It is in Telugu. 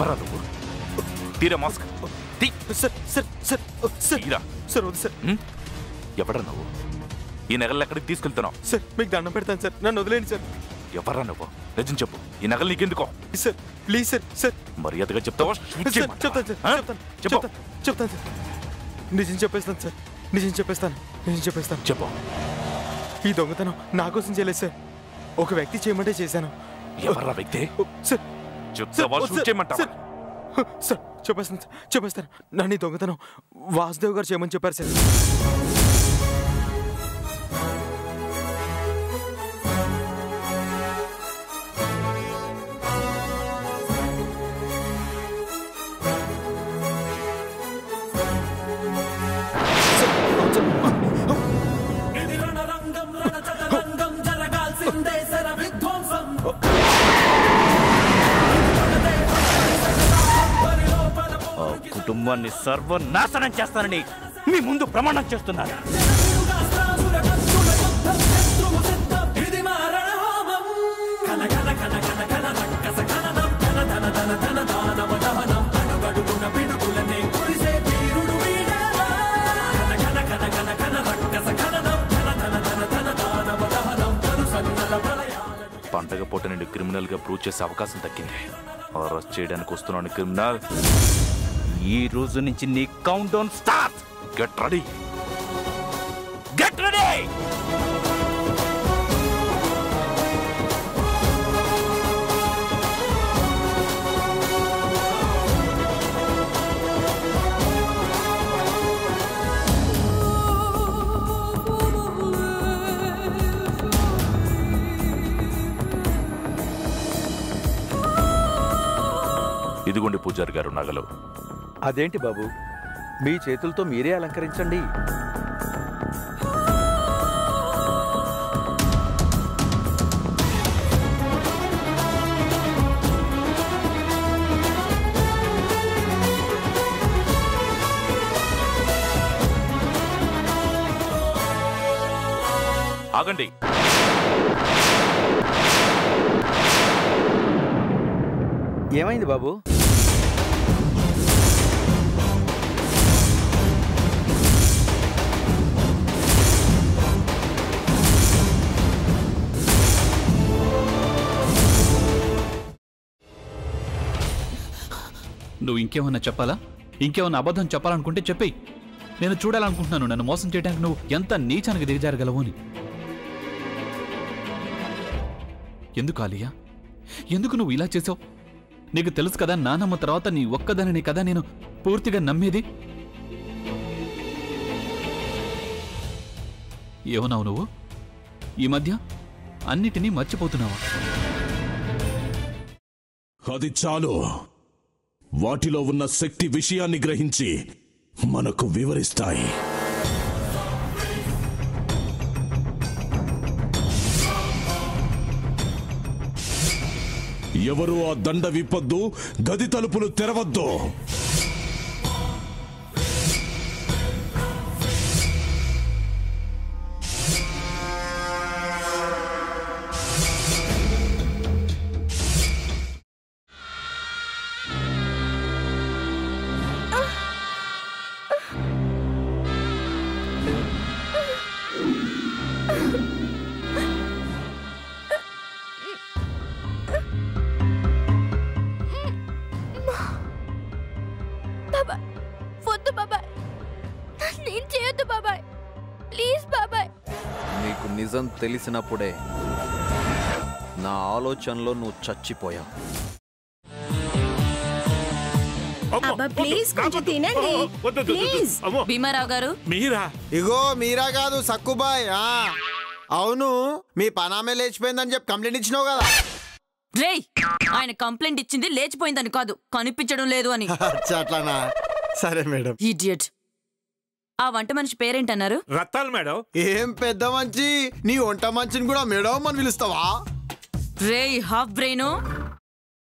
ఎవరా నువ్వు? తీరా mask. Sir sir sir sir sir వద్దు సార్. ఎవరా నువ్వు? ఈ నగలు ఎక్కడికి తీసుకెళ్తున్నావు? సార్ మీకు దండం పెడతాను సార్, నన్ను వదిలేండి సార్. ఎవరా నువ్వు? నిజం చెప్పు, ఈ నగలు నీకెందుకో? Sir please sir. సార్ మర్యాదగా చెప్తావా? చెప్తాను సార్, చెప్తాను సార్. నిజం చెప్పేస్తాను సార్, నిజం చెప్పేస్తాను. చెప్పు. ఈ దొంగతనం నా కోసం చేయలేదు సార్, ఒక వ్యక్తి చేయమంటే చేశాను. ఎవరా వ్యక్తి? సార్ చెప్తావా? సార్ చెప్పేస్తాను. నన్ను ఈ దొంగతనం వాసుదేవ్ గారు చేయమని చెప్పారు సార్. కుటుంబాన్ని సర్వనాశనం చేస్తానని మీ ముందు ప్రమాణం చేస్తున్నాను. పండగ పూట నేను క్రిమినల్ గా ప్రూవ్ చేసే అవకాశం దక్కింది. అరెస్ట్ చేయడానికి వస్తున్నాను క్రిమినల్. ఈ రోజు నుంచి నీ count down start. Get ready. ఇదిగోండి పూజారి గారు నగలు. అదేంటి బాబు, మీ చేతులతో మీరే అలంకరించండి. ఆగండి. ఏమైంది బాబు? నువ్వు ఇంకేమన్నా చెప్పాలా? ఇంకేమన్నా అబద్ధం చెప్పాలనుకుంటే చెప్పేయి. నేను చూడాలనుకుంటున్నాను నన్ను మోసం చేయడానికి నువ్వు ఎంత నీచానికి దిగజారగలవు అని. ఎందుకు ఆలియా, ఎందుకు నువ్వు ఇలా చేసావు? నీకు తెలుసు కదా నానమ్మ తర్వాత నీ ఒక్కదానిని కదా నేను పూర్తిగా నమ్మేది. ఏమన్నావు నువ్వు? ఈ మధ్య అన్నిటినీ మర్చిపోతున్నావా? అది చాలు. వాటిలో ఉన్న శక్తి విషయాన్ని గ్రహించి మనకు వివరిస్తాయి. ఎవరు ఆ దండ విప్పొద్దు, గది తలుపులు తెరవద్దు. నీకు నిజం తెలిసినప్పుడే నా ఆలోచనలో నువ్వు చచ్చిపోయావు. భీమారావు గారు, మీరా? ఇగో మీరా కాదు, సక్కుబాయ్. అవును, మీ పనామే లేచిపోయిందని చెప్పి కంప్లైంట్ ఇచ్చినావు కదా. రేయ్, ఆయన కంప్లైంట్ ఇచ్చింది లేచిపోయిందని కాదు, కనిపించడం లేదు అని. అట్లానా? సరే మేడం. ఇడియట్. ఆ వంట మనిషి పేరేంటన్నారు? రత్తాలు మేడం. ఏం పెద్ద మంచి, నీ వంట మంచిని కూడా మేడం అని పిలుస్తావా? రేయ్ హాఫ్ బ్రెయిన్,